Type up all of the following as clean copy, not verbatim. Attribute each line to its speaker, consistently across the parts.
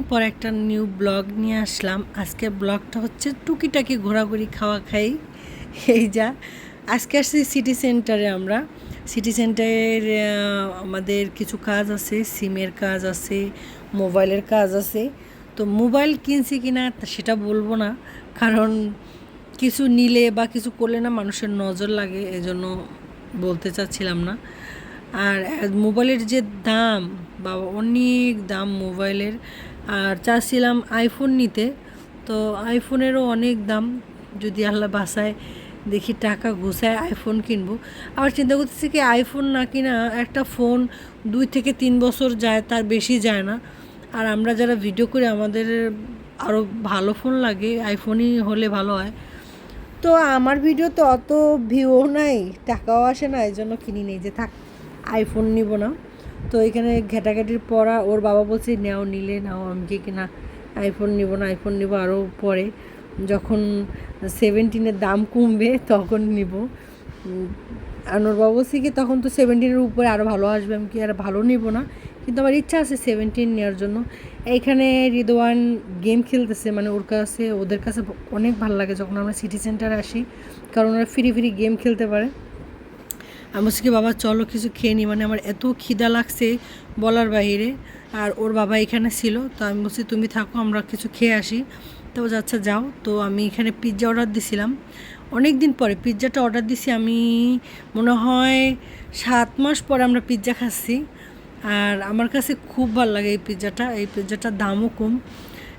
Speaker 1: পর একটা new blog নিয়ে আসলাম। আজকের ব্লগটা হচ্ছে টুকিটাকি ঘোরাঘুরি খাওয়া খাই। এই যা আজকে আসছি সিটি সেন্টারে। আমরা সিটি সেন্টারের আমাদের কিছু কাজ আছে, সিমের কাজ আছে, মোবাইলের কাজ আছে। তো মোবাইল কিনছি কিনা সেটা বলবো না, কারণ কিছু নিলে বা কিছু করলে না মানুষের নজর লাগে, এজন্য বলতে চাচ্ছিলাম না। আর মোবাইলের যে দাম, বা অনেক দাম মোবাইলের। আর চাচ্ছিলাম আইফোন নিতে, তো আইফোনেরও অনেক দাম। যদি আল্লাহ বাসায় দেখি টাকা ঘুষায় আইফোন কিনবো। আবার চিন্তা করতেছি কি আইফোন না কিনা একটা ফোন 2 থেকে 3 বছর যায়, তার বেশি যায় না। আর আমরা যারা ভিডিও করি আমাদের আরও ভালো ফোন লাগে, আইফোনই হলে ভালো হয়। তো আমার ভিডিও তো অত ভিউও নাই, টাকাও আসে না, এই জন্য কিনি নেই যে থাক আইফোন নিব না। তো এখানে ঘেটাঘেটির পড়া ওর বাবা বলছে নাও, নিলে নাও। আমি কি না আইফোন নিব না, আইফোন নিব আরও পরে, যখন 17-এর দাম কমবে তখন নিব। আর ওর বাবা বলছে কি তখন তো 17-এর উপরে আরও ভালো আসবে। আমি কি আর ভালো নিব না, কিন্তু আমার ইচ্ছা আছে 17 নেওয়ার জন্য। এইখানে রিদওয়ান গেম খেলতেছে, মানে ওদের কাছে অনেক ভালো লাগে যখন আমরা সিটি সেন্টারে আসি, কারণ ওরা ফ্রি ফ্রি গেম খেলতে পারে। আমি বলছি কি বাবা চলো কিছু খেয়ে নিই, মানে আমার এত খিদা লাগছে বলার বাইরে। আর ওর বাবা এখানে ছিল, তো আমি বলছি তুমি থাকো, আমরা কিছু খেয়ে আসি। তো আচ্ছা যাও। তো আমি এখানে পিৎজা অর্ডার দিছিলাম, অনেক দিন পরে পিৎজাটা অর্ডার দিছি আমি, মনে হয় 7 মাস পরে আমরা পিৎজা খাচ্ছি। আর আমার কাছে খুব ভালো লাগে এই পিৎজাটার দামও কম।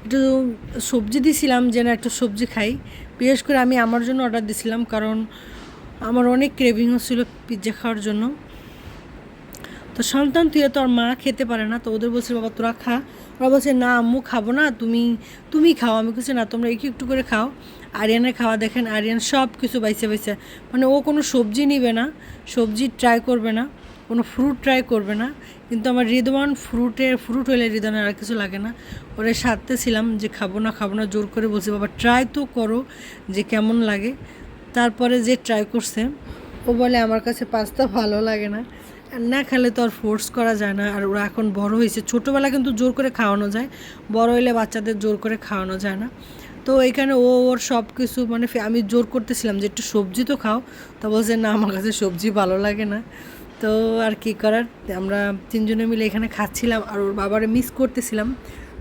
Speaker 1: একটু সবজি দিছিলাম যে না একটু সবজি খাই, বিশেষ করে আমি আমার জন্য অর্ডার দিছিলাম, কারণ আমার অনেক ক্রেভিং হচ্ছিল পিৎজা খাওয়ার জন্য। তো সন্তান তুই তো আর মা খেতে পারে না, তো ওদের বলছে বাবা তোরা খা। ওরা বলছে না আম্মু খাবো না, তুমি খাও। আমি বলছি না তোমরা একটু একটু করে খাও। আরিয়ানের খাওয়া দেখেন, আরিয়ান সব কিছু বাইছে বাইছে, মানে ও কোনো সবজি নিবে না, সবজি ট্রাই করবে না, কোনো ফ্রুট ট্রাই করবে না। কিন্তু আমার রিদওয়ান ফ্রুট হলে রিদওয়ানের আর কিছু লাগে না। ওরে সাথে ছিলাম যে খাবো না জোর করে বলছি বাবা ট্রাই তো করো যে কেমন লাগে। তারপরে যে ট্রাই করছে, ও বলে আমার কাছে পাস্তা ভালো লাগে না। আর না খেলে তো আর ফোর্স করা যায় না। আর ওরা এখন বড় হয়েছে, ছোটোবেলা কিন্তু জোর করে খাওয়ানো যায়, বড় হলে বাচ্চাদের জোর করে খাওয়ানো যায় না। তো এখানে ওর সব কিছু মানে আমি জোর করতেছিলাম যে একটু সবজি তো খাও, তো বলছে না আমার কাছে সবজি ভালো লাগে না। তো আর কি করার, আমরা 3 জনে মিলে এখানে খাচ্ছিলাম। আর ওর বাবারে মিস করতেছিলাম,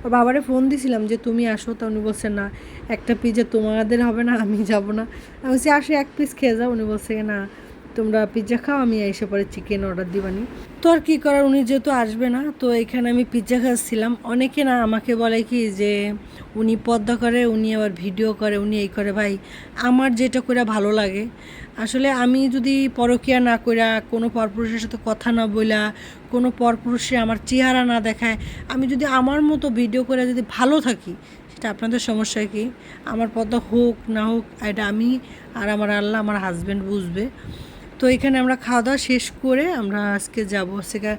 Speaker 1: ওর বাবারে ফোন দিছিলাম যে তুমি আসো, তা উনি বলছে না একটা পিৎজা তোমাদের হবে না, আমি যাব না। আমি বলছি আসো 1 পিস খেয়ে যাও। উনি বলছে না তোমরা পিৎজা খাও, আমি এসে পরে চিকেন অর্ডার দিবানি। তো আর কী করার, উনি যেহেতু আসবে না, তো এখানে আমি পিৎজা খাচ্ছিলাম। অনেকে না আমাকে বলে কি যে উনি পর্দা করে, উনি আবার ভিডিও করে, উনি এই করে। ভাই আমার যেটা করে ভালো লাগে, আসলে আমি যদি পরকিয়া না কইরা, কোনো পরপুরুষের সাথে কথা না বইলা, কোনো পরপুরুষে আমার চেহারা না দেখায়, আমি যদি আমার মতো ভিডিও করে যদি ভালো থাকি, সেটা আপনাদের সমস্যা কি? আমার পর্দা হোক না হোক এটা আমি আর আমার আল্লাহ, আমার হাজব্যান্ড বুঝবে। তো এখানে আমরা খাওয়া দাওয়া শেষ করে আমরা আজকে যাবো সেটা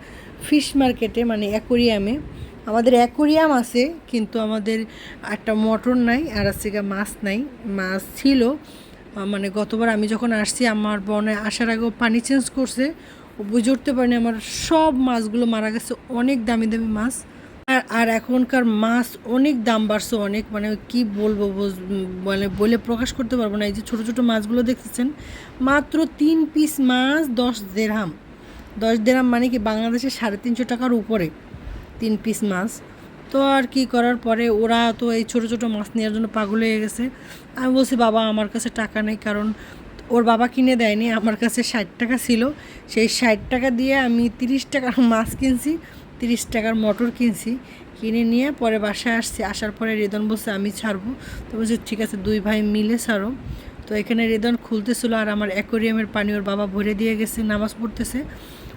Speaker 1: ফিশ মার্কেটে, মানে অ্যাকোরিয়ামে। আমাদের অ্যাকোরিয়াম আছে কিন্তু আমাদের একটা মোটর নাই, আর আছে মাছ নাই। মাছ ছিল, মানে গতবার আমি যখন আসছি আমার বনে আসার আগেও পানি চেঞ্জ করছে, ও বুঝে উঠতে পারিনি, আমার সব মাছগুলো মারা গেছে। অনেক দামি দামি মাছ। আর এখনকার মাছ অনেক দাম বাড়ছে, অনেক, মানে কি বলবো মানে বলে প্রকাশ করতে পারবো না। এই যে ছোটো ছোটো মাছগুলো দেখতেছেন, মাত্র 3 পিস মাছ 10 দিরহাম। 10 দিরহাম মানে কি বাংলাদেশে 350 টাকার উপরে 3 পিস মাছ। তো আর কি করার, পরে ওরা তো এই ছোটো ছোটো মাছ নেওয়ার জন্য পাগল হয়ে গেছে। আমি বলছি বাবা আমার কাছে টাকা নেই, কারণ ওর বাবা কিনে দেয়নি, আমার কাছে 60 টাকা ছিল। সেই 60 টাকা দিয়ে আমি 30 টাকার মাছ কিনছি, 30 টাকার মটর কিনছি, কিনে নিয়ে পরে বাসায় আসছি। আসার পরে রেদন বলছে আমি ছাড়বো, তো বলছি ঠিক আছে 2 ভাই মিলে ছাড়ো। তো এখানে রেদন খুলতেছিল, আর আমার অ্যাকোরিয়ামের পানি ওর বাবা ভরে দিয়ে গেছে, নামাজ পড়তেছে,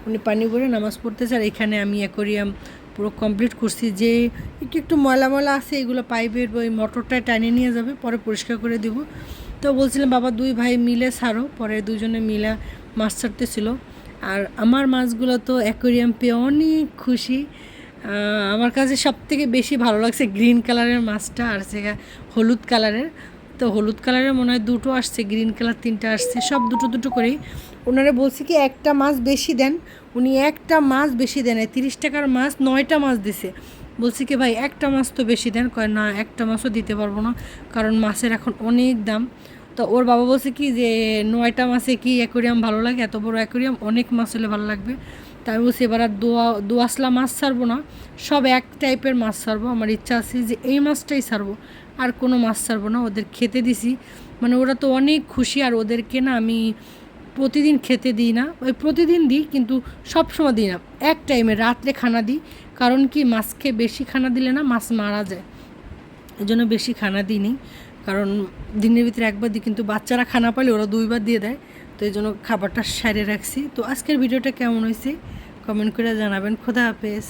Speaker 1: উনি পানি ভরে নামাজ পড়তেছে। আর এখানে আমি অ্যাকোরিয়াম পুরো কমপ্লিট করছি। যে একটু একটু ময়লা ময়লা আছে এগুলো পাইপের ওই মোটরটায় টানিয়ে নিয়ে যাবে, পরে পরিষ্কার করে দেবো। তো বলছিলাম বাবা 2 ভাই মিলে ছাড়ো, পরে 2 জনে মিলে মাছ ছাড়তেছিল। আর আমার মাছগুলো তো অ্যাকোরিয়াম পেয়ে অনেক খুশি। আমার কাছে সবথেকে বেশি ভালো লাগছে গ্রিন কালারের মাছটা, আর সেটা হলুদ কালারের। তো হলুদ কালারের মনে হয় 2টো আসছে, গ্রিন কালার 3টা আসছে, সব দুটো দুটো করেই। ওনারা বলছে কি একটা মাছ বেশি দেন, উনি একটা মাছ বেশি দেন, 30 টাকার মাছ 9টা মাছ দিছে। বলছি কি ভাই একটা মাছ তো বেশি দেন, কয় না একটা মাছও দিতে পারবো না, কারণ মাছের এখন অনেক দাম। তো ওর বাবা বলছে কি যে 9টা মাছে কি অ্যাকোরিয়াম ভালো লাগে, এত বড় অ্যাকোরিয়াম অনেক মাছ হলে ভালো লাগবে। তাই বলছি এবার আর দোয়াশলা মাছ ছাড়বো না, সব এক টাইপের মাছ ছাড়বো। আমার ইচ্ছা আছে যে এই মাছটাই ছাড়বো, আর কোনো মাছ ছাড়বো না। ওদের খেতে দিছি, মানে ওরা তো অনেক খুশি। আর ওদেরকে না আমি প্রতিদিন খেতে দিই না, ওই প্রতিদিন দিই কিন্তু সব সময় দিই না, এক টাইমে রাত্রে খানা দিই। কারণ কি মাছকে বেশি খানা দিলে না মাছ মারা যায়, এই জন্য বেশি খানা দিইনি। কারণ দিনের ভিতরে একবার দিই, কিন্তু বাচ্চারা খানা পাইলে ওরা 2বার দিয়ে দেয়, তো এই জন্য খাবারটা সারে রাখছি। তো আজকের ভিডিওটা কেমন হয়েছে কমেন্ট করে জানাবেন। খোদা হাফেজ।